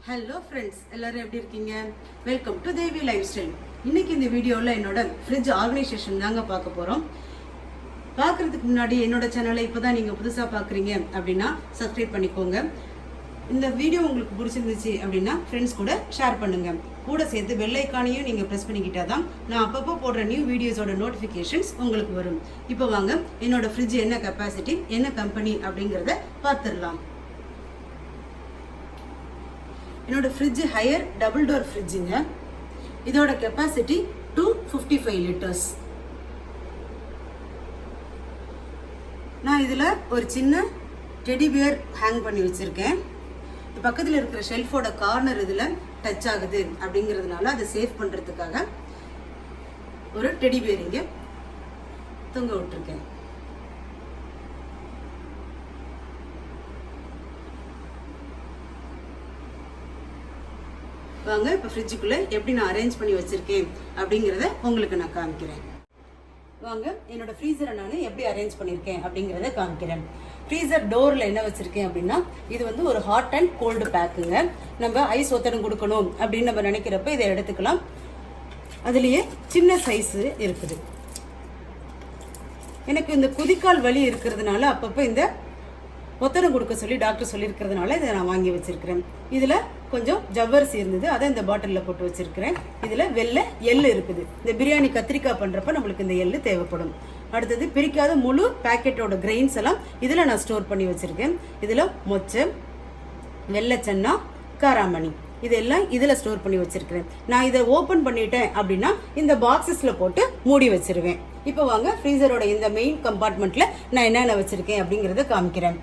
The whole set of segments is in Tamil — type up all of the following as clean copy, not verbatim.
ஹலோ ஃப்ரெண்ட்ஸ், எல்லாரும் எப்படி இருக்கீங்க? Welcome to Devi life style. இன்னைக்கு இந்த வீடியோவில் என்னோட ஃப்ரிட்ஜ் ஆர்கனைசேஷன் தாங்க பார்க்க போகிறோம். பார்க்குறதுக்கு முன்னாடி என்னோட சேனலை இப்போ தான் நீங்கள் புதுசாக பார்க்குறீங்க அப்படின்னா சப்ஸ்கிரைப் பண்ணிக்கோங்க. இந்த வீடியோ உங்களுக்கு பிடிச்சிருந்துச்சு அப்படின்னா ஃப்ரெண்ட்ஸ் கூட ஷேர் பண்ணுங்கள். கூட சேர்த்து பெல் ஐக்கானையும் நீங்கள் ப்ரெஸ் பண்ணிக்கிட்டா தான் நான் அப்பப்போ போடுற நியூ வீடியோஸோட நோட்டிஃபிகேஷன்ஸ் உங்களுக்கு வரும். இப்போ வாங்க என்னோட ஃப்ரிட்ஜ் என்ன கெப்பாசிட்டி, என்ன கம்பெனி அப்படிங்கிறத பார்த்துடலாம். என்னோட ஃப்ரிட்ஜ் ஹையர் டபுள் டோர் ஃப்ரிட்ஜுங்க. இதோட கெப்பாசிட்டி 255 லிட்டர்ஸ். நான் இதில் ஒரு சின்ன டெடி பியர் ஹேங் பண்ணி வச்சுருக்கேன். பக்கத்தில் இருக்கிற ஷெல்ஃபோட கார்னர் இதில் டச் ஆகுது அப்படிங்கிறதுனால அதை சேவ் பண்ணுறதுக்காக ஒரு டெடி பியர் இங்கே தொங்க விட்டுருக்கேன். வாங்க இப்போ ஃப்ரிட்ஜுக்குள்ளே எப்படி நான் அரேஞ்ச் பண்ணி வச்சுருக்கேன் அப்படிங்கிறத உங்களுக்கு நான் காமிக்கிறேன். வாங்க என்னோட ஃப்ரீசரை நான் எப்படி அரேஞ்ச் பண்ணியிருக்கேன் அப்படிங்கிறத காமிக்கிறேன். ஃப்ரீசர் டோரில் என்ன வச்சுருக்கேன் அப்படின்னா, இது வந்து ஒரு ஹாட் அண்ட் கோல்டு பேக்குங்க. நம்ம ஐஸ் ஒத்தடம் கொடுக்கணும் அப்படின்னு நம்ம நினைக்கிறப்ப இதை எடுத்துக்கலாம். அதுலேயே சின்ன சைஸு இருக்குது. எனக்கு இந்த குதிக்கால் வலி இருக்கிறதுனால அப்பப்போ இந்த ஒத்தடம் கொடுக்க சொல்லி டாக்டர் சொல்லியிருக்கிறதுனால இதை நான் வாங்கி வச்சிருக்கிறேன். இதில் கொஞ்சம் ஜவ்வரிசி இருந்தது, அதை இந்த பாட்டிலில் போட்டு வச்சிருக்கிறேன். இதில் வெள்ளை எள்ளு இருக்குது. இந்த பிரியாணி கத்திரிக்காய் பண்ணுறப்ப நம்மளுக்கு இந்த எள்ளு தேவைப்படும். அடுத்தது பிரிக்காத முழு பேக்கெட்டோட கிரெயின்ஸ் எல்லாம் இதில் நான் ஸ்டோர் பண்ணி வச்சிருக்கேன். இதில் மொச்சை, வெள்ளைச்சன்னா, காராமணி இதெல்லாம் இதில் ஸ்டோர் பண்ணி வச்சிருக்கிறேன். நான் இதை ஓப்பன் பண்ணிட்டேன் அப்படின்னா இந்த பாக்ஸஸில் போட்டு மூடி வச்சிருவேன். இப்போ வாங்க ஃப்ரீசரோட இந்த மெயின் கம்பார்ட்மெண்ட்டில் நான் என்னென்ன வச்சுருக்கேன் அப்படிங்கிறத காமிக்கிறேன்.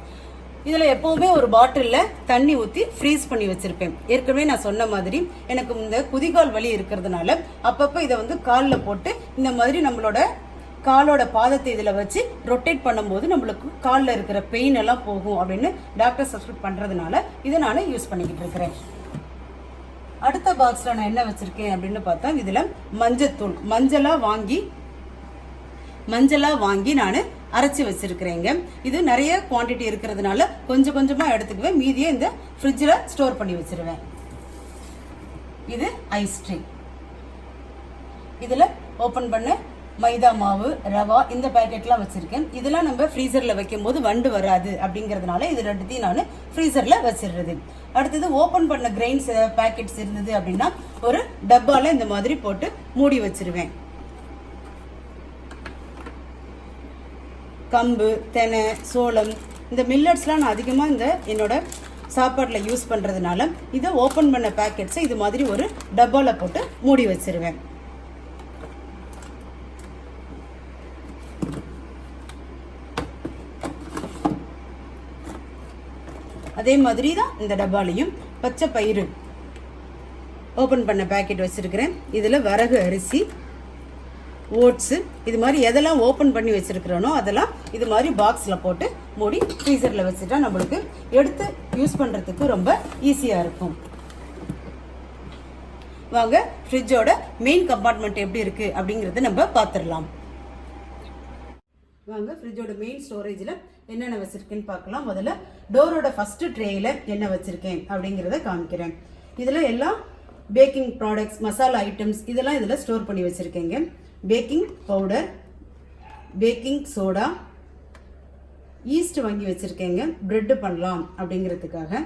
இதில் எப்போவுமே ஒரு பாட்டிலில் தண்ணி ஊற்றி ஃப்ரீஸ் பண்ணி வச்சுருப்பேன். ஏற்கனவே நான் சொன்ன மாதிரி எனக்கு இந்த குதிகால் வலி இருக்கிறதுனால அப்பப்போ இதை வந்து காலில் போட்டு இந்த மாதிரி நம்மளோட காலோட பாதத்தை இதில் வச்சு ரொட்டேட் பண்ணும்போது நம்மளுக்கு காலில் இருக்கிற பெயின் எல்லாம் போகும் அப்படின்னு டாக்டர் சப்ஸ்கிரைப் பண்ணுறதுனால இதை நான் யூஸ் பண்ணிக்கிட்டு இருக்கிறேன். அடுத்த பாக்ஸில் நான் என்ன வச்சுருக்கேன் அப்படின்னு பார்த்தா, இதில் மஞ்சத்தூள் மஞ்சளாக வாங்கி நான் அரைச்சி வச்சிருக்கிறேங்க. இது நிறைய குவான்டிட்டி இருக்கிறதுனால கொஞ்சம் கொஞ்சமாக எடுத்துக்குவேன். மீதியை இந்த ஃப்ரிட்ஜில் ஸ்டோர் பண்ணி வச்சிருவேன். இது ஐஸ் ட்ரே. இதில் ஓப்பன் பண்ண மைதா மாவு, ரவா இந்த பேக்கெட்லாம் வச்சுருக்கேன். இதெல்லாம் நம்ம ஃப்ரீசரில் வைக்கும் போது வண்டு வராது அப்படிங்கிறதுனால இது ரெண்டுத்தையும் நான் ஃப்ரீசரில் வச்சிடுறது. அடுத்தது ஓப்பன் பண்ண கிரெயின்ஸ் பேக்கெட்ஸ் இருந்தது அப்படின்னா ஒரு டப்பாவில் இந்த மாதிரி போட்டு மூடி வச்சிருவேன். கம்பு, தெனை, சோளம் இந்த மில்லட்ஸ்லாம் நான் அதிகமாக இந்த என்னோட சாப்பாட்டில் யூஸ் பண்ணுறதுனால இதை ஓப்பன் பண்ண பேக்கெட்ஸை இது மாதிரி ஒரு டப்பாவில் போட்டு மூடி வச்சிருவேன். அதே மாதிரி தான் இந்த டப்பாலையும் பச்சை பயிறு ஓப்பன் பண்ண பேக்கெட் வச்சுருக்கிறேன். இதில் வரகு அரிசி, ஓட்ஸு இது மாதிரி எதெல்லாம் ஓப்பன் பண்ணி வச்சுருக்கிறோனோ அதெல்லாம் இது மாதிரி பாக்ஸில் போட்டு மூடி ஃப்ரீசரில் வச்சுட்டா நம்மளுக்கு எடுத்து யூஸ் பண்ணுறதுக்கு ரொம்ப ஈஸியாக இருக்கும். வாங்க ஃப்ரிட்ஜோட மெயின் கம்பார்ட்மெண்ட் எப்படி இருக்குது அப்படிங்கிறத நம்ம பார்த்துடலாம். வாங்க ஃப்ரிட்ஜோட மெயின் ஸ்டோரேஜில் என்னென்ன வச்சுருக்கேன்னு பார்க்கலாம். முதல்ல டோரோட ஃபஸ்ட்டு ட்ரேயில் என்ன வச்சுருக்கேன் அப்படிங்கிறத காமிக்கிறேன். இதில் எல்லாம் பேக்கிங் ப்ராடக்ட்ஸ், மசாலா ஐட்டம்ஸ் இதெல்லாம் இதில் ஸ்டோர் பண்ணி வச்சுருக்கேங்க. Baking powder, baking soda, yeast வாங்கி வச்சுருக்கேங்க ப்ரெட்டு பண்ணலாம் அப்படிங்கிறதுக்காக.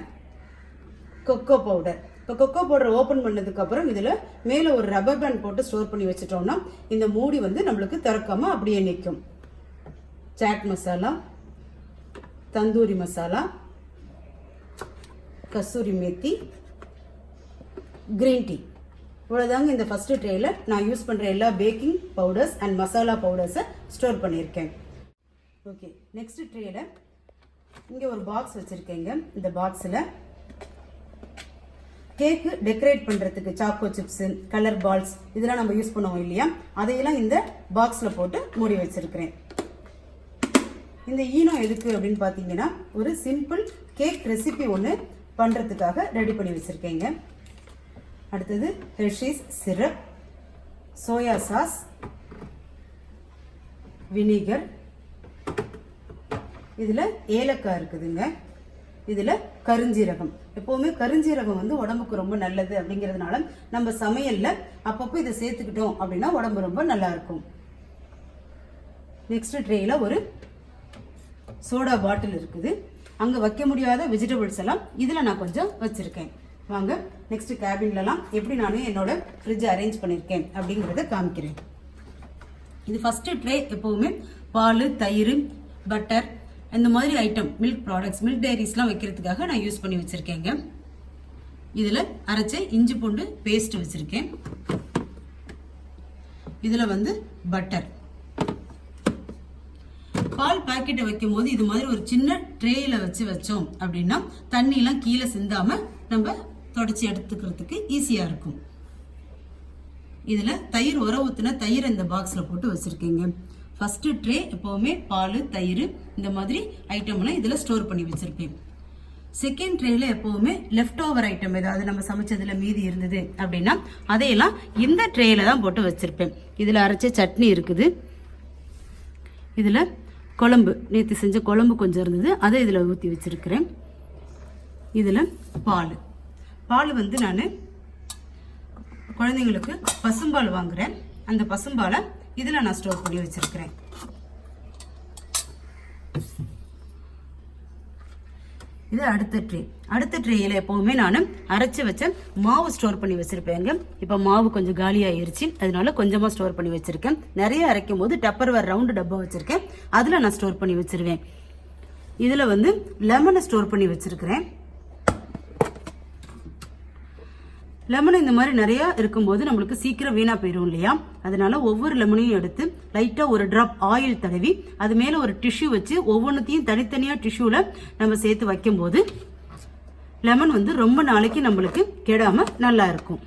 Cocoa powder. இப்போ கொக்கோ பவுடர் ஓப்பன் பண்ணதுக்கப்புறம் இதில் மேலே ஒரு ரப்பர் பேண்ட் போட்டு ஸ்டோர் பண்ணி வச்சுட்டோம்னா இந்த மூடி வந்து நம்மளுக்கு திறக்காமல் அப்படியே நிற்கும். சாட் மசாலா, தந்தூரி மசாலா, கசூரி மேத்தி, கிரீன் டீ இவ்வளோதாங்க இந்த ஃபஸ்ட்டு ட்ரேயில் நான் யூஸ் பண்ணுற எல்லா பேக்கிங் பவுடர்ஸ் அண்ட் மசாலா பவுடர்ஸை ஸ்டோர் பண்ணியிருக்கேன். ஓகே, நெக்ஸ்ட் ட்ரேயில் இங்கே ஒரு பாக்ஸ் வச்சுருக்கேங்க. இந்த பாக்ஸில் கேக்கு டெக்கரேட் பண்ணுறதுக்கு சாக்கோ சிப்ஸு, கலர் பால்ஸ் இதெல்லாம் நம்ம யூஸ் பண்ணுவோம் இல்லையா, அதையெல்லாம் இந்த பாக்ஸில் போட்டு மூடி வச்சுருக்கிறேன். இந்த ஈனோ எதுக்கு அப்படின்னு பார்த்தீங்கன்னா ஒரு சிம்பிள் கேக் ரெசிபி ஒன்று பண்ணுறதுக்காக ரெடி பண்ணி வச்சுருக்கேங்க. அடுத்தது Hershey's syrup, soya sauce, vinegar, இதில் ஏலக்காய் இருக்குதுங்க. இதில் கருஞ்சீரகம். எப்போவுமே கருஞ்சீரகம் வந்து உடம்புக்கு ரொம்ப நல்லது அப்படிங்கிறதுனால நம்ம சமையலில் அப்பப்போ இதை சேர்த்துக்கிட்டோம் அப்படின்னா உடம்பு ரொம்ப நல்லா இருக்கும். நெக்ஸ்ட் ட்ரேயில் ஒரு சோடா பாட்டில் இருக்குது. அங்கே வைக்க முடியாத வெஜிடபிள்ஸ் எல்லாம் இதில் நான் கொஞ்சம் வச்சுருக்கேன். வாங்க நெக்ஸ்ட் கேபின்லலாம் எப்படி நான் என்னோட ஃப்ரிட்ஜ் அரேஞ்ச் பண்ணியிருக்கேன் அப்படிங்கிறத காமிக்கிறேன். இது ஃபஸ்ட்டு ட்ரே எப்போவுமே பால், தயிர், பட்டர் இந்த மாதிரி ஐட்டம், மில்க் ப்ராடக்ட்ஸ், மில்க் டைரிஸ்லாம் வைக்கிறதுக்காக நான் யூஸ் பண்ணி வச்சுருக்கேங்க. இதில் அரைச்ச இஞ்சி பூண்டு பேஸ்ட் வச்சுருக்கேன். இதில் வந்து பட்டர். பால் பாக்கெட்டை வைக்கும் போது இது மாதிரி ஒரு சின்ன ட்ரேயில் வச்சோம் அப்படின்னா தண்ணியெலாம் கீழே சிந்தாமல் நம்ம தொடச்சி எடுத்துக்கிறதுக்கு ஈஸியாக இருக்கும். இதில் தயிர் உர ஊற்றின தயிர் இந்த பாக்ஸில் போட்டு வச்சுருக்கேங்க. ஃபஸ்ட்டு ட்ரே எப்போவுமே பால், தயிர் இந்த மாதிரி ஐட்டம்லாம் இதில் ஸ்டோர் பண்ணி வச்சுருப்பேன். செகண்ட் ட்ரேயில் எப்போவுமே லெஃப்ட் ஓவர் ஐட்டம் ஏதாவது நம்ம சமைச்சதில் மீதி இருந்தது அப்படின்னா அதையெல்லாம் இந்த ட்ரேயில் தான் போட்டு வச்சுருப்பேன். இதில் அரைச்ச சட்னி இருக்குது. இதில் குழம்பு, நேற்று செஞ்ச குழம்பு கொஞ்சம் இருந்தது, அதை இதில் ஊற்றி வச்சுருக்கிறேன். இதில் பால் வந்து நான் குழந்தைங்களுக்கு பசும்பால் வாங்குறேன். அந்த பசும்பாலை இதில் நான் ஸ்டோர் பண்ணி வச்சுருக்கிறேன். இது அடுத்த ட்ரேயில் எப்போவுமே நான் அரைச்சி வச்ச மாவு ஸ்டோர் பண்ணி வச்சுருப்பேங்க. இப்போ மாவு கொஞ்சம் காலியாகிருச்சு, அதனால கொஞ்சமாக ஸ்டோர் பண்ணி வச்சுருக்கேன். நிறைய அரைக்கும் போது டப்பர்வேர் ரவுண்டு டப்பா வச்சுருக்கேன், அதில் நான் ஸ்டோர் பண்ணி வச்சுருவேன். இதில் வந்து லெமனை ஸ்டோர் பண்ணி வச்சுருக்கிறேன். லெமன் இந்த மாதிரி நிறையா இருக்கும்போது நம்மளுக்கு சீக்கிரம் வீணாக போயிடும் இல்லையா, அதனால ஒவ்வொரு லெமனையும் எடுத்து லைட்டாக ஒரு ட்ராப் ஆயில் தடவி அது மேலே ஒரு டிஷ்யூ வச்சு ஒவ்வொன்றுத்தையும் தனித்தனியாக டிஷ்யூவில் நம்ம சேர்த்து வைக்கும்போது லெமன் வந்து ரொம்ப நாளைக்கு நம்மளுக்கு கெடாமல் நல்லா இருக்கும்.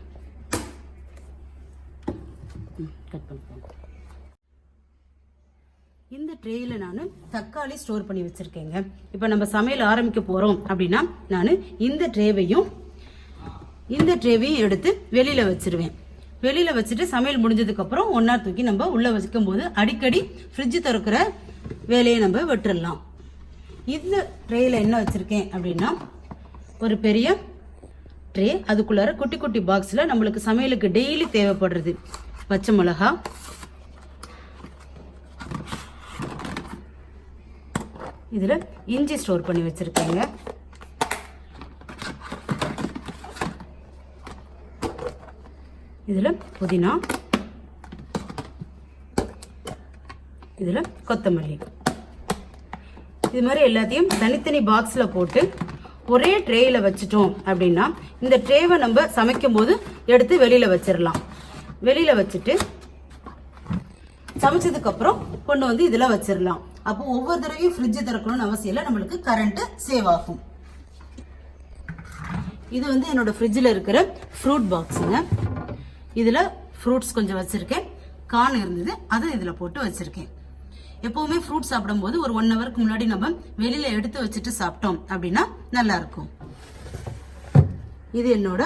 இந்த ட்ரேயில் நான் தக்காளி ஸ்டோர் பண்ணி வச்சுருக்கேங்க. இப்போ நம்ம சமையல் ஆரம்பிக்க போகிறோம் அப்படின்னா நான் இந்த ட்ரேவையும் எடுத்து வெளியில் வச்சிருவேன். வெளியில் வச்சுட்டு சமையல் முடிஞ்சதுக்கப்புறம் ஒன்றா தூக்கி நம்ம உள்ளே வச்சுக்கும் போது அடிக்கடி ஃப்ரிட்ஜு திறக்கிற வேலையை நம்ம விட்டுடலாம். இந்த ட்ரேயில் என்ன வச்சுருக்கேன் அப்படின்னா ஒரு பெரிய ட்ரே, அதுக்குள்ளார குட்டி குட்டி பாக்ஸில் நம்மளுக்கு சமையலுக்கு டெய்லி தேவைப்படுறது பச்சை மிளகா, இதில் இஞ்சி ஸ்டோர் பண்ணி வச்சுருக்கேங்க. இதில் புதினா, இதில் கொத்தமல்லி, இது மாதிரி எல்லாத்தையும் தனித்தனி பாக்ஸில் போட்டு ஒரே ட்ரேயில் வச்சுட்டோம் அப்படின்னா இந்த ட்ரேவை நம்ம சமைக்கும் போது எடுத்து வெளியில் வச்சிடலாம். வெளியில் வச்சுட்டு சமைச்சதுக்கப்புறம் கொண்டு வந்து இதில் வச்சிடலாம். அப்போ ஒவ்வொரு தடவையும் ஃப்ரிட்ஜ் திறக்கணும்னு அவசியம் இல்லை, நம்மளுக்கு கரண்ட்டு சேவ் ஆகும். இது வந்து என்னோட ஃப்ரிட்ஜில் இருக்கிற ஃப்ரூட் பாக்ஸுங்க. இதில் ஃப்ரூட்ஸ் கொஞ்சம் வச்சுருக்கேன், கார்ன் இருந்தது அதை இதில் போட்டு வச்சுருக்கேன். எப்போவுமே ஃப்ரூட் சாப்பிடும்போது ஒரு 1 ஹவருக்கு முன்னாடி நம்ம வெளியில் எடுத்து வச்சுட்டு சாப்பிட்டோம் அப்படின்னா நல்லாயிருக்கும். இது என்னோட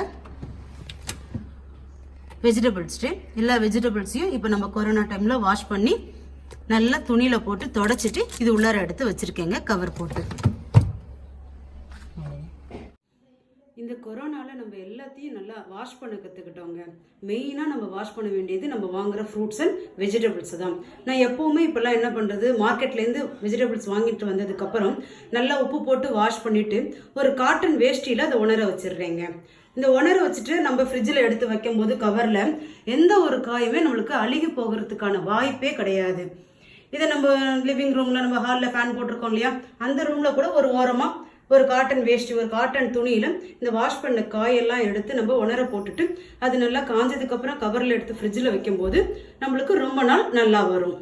வெஜிடபிள்ஸ் ட்ரே. எல்லா வெஜிடபிள்ஸையும் இப்போ நம்ம கொரோனா டைமில் வாஷ் பண்ணி நல்லா துணியில் போட்டு தொடச்சிட்டு இது உள்ளார எடுத்து வச்சுருக்கேங்க, கவர் போட்டு. இந்த கொரோனாவில் நம்ம எல்லாத்தையும் நல்லா வாஷ் பண்ண கற்றுக்கிட்டோங்க. மெயினாக நம்ம வாஷ் பண்ண வேண்டியது நம்ம வாங்குகிற ஃப்ரூட்ஸ் அண்ட் வெஜிடபிள்ஸ் தான். நான் எப்போவுமே இப்போல்லாம் என்ன பண்ணுறது, மார்க்கெட்லேருந்து வெஜிடபிள்ஸ் வாங்கிட்டு வந்ததுக்கப்புறம் நல்லா உப்பு போட்டு வாஷ் பண்ணிவிட்டு ஒரு காட்டன் வேஷ்டியில் அதை உணர வச்சிடுறேங்க. இந்த உணர வச்சுட்டு நம்ம ஃப்ரிட்ஜில் எடுத்து வைக்கும்போது கவரில் எந்த ஒரு காயுமே நம்மளுக்கு அழுகி போகிறதுக்கான வாய்ப்பே கிடையாது. இதை நம்ம லிவிங் ரூமில் நம்ம ஹாலில் ஃபேன் போட்டிருக்கோம் இல்லையா, அந்த ரூமில் கூட ஒரு ஓரமாக ஒரு காட்டன் வேஷ்டி, ஒரு காட்டன் துணியில் இந்த வாஷ் பண்ண காயெல்லாம் எடுத்து நம்ம உணர போட்டுட்டு அது நல்லா காஞ்சதுக்கப்புறம் கவரில் எடுத்து ஃப்ரிட்ஜில் வைக்கும்போது நம்மளுக்கு ரொம்ப நாள் நல்லா வரும்.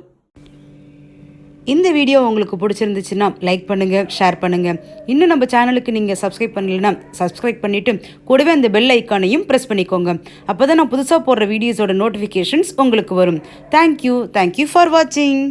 இந்த வீடியோ உங்களுக்கு பிடிச்சிருந்துச்சுன்னா லைக் பண்ணுங்கள், ஷேர் பண்ணுங்கள். இன்னும் நம்ம சேனலுக்கு நீங்கள் சப்ஸ்கிரைப் பண்ணலைன்னா சப்ஸ்கிரைப் பண்ணிவிட்டு கூடவே அந்த பெல் ஐக்கானையும் ப்ரெஸ் பண்ணிக்கோங்க. அப்போ தான் நான் புதுசாக போடுற வீடியோஸோட நோட்டிஃபிகேஷன்ஸ் உங்களுக்கு வரும். தேங்க்யூ ஃபார் வாட்சிங்.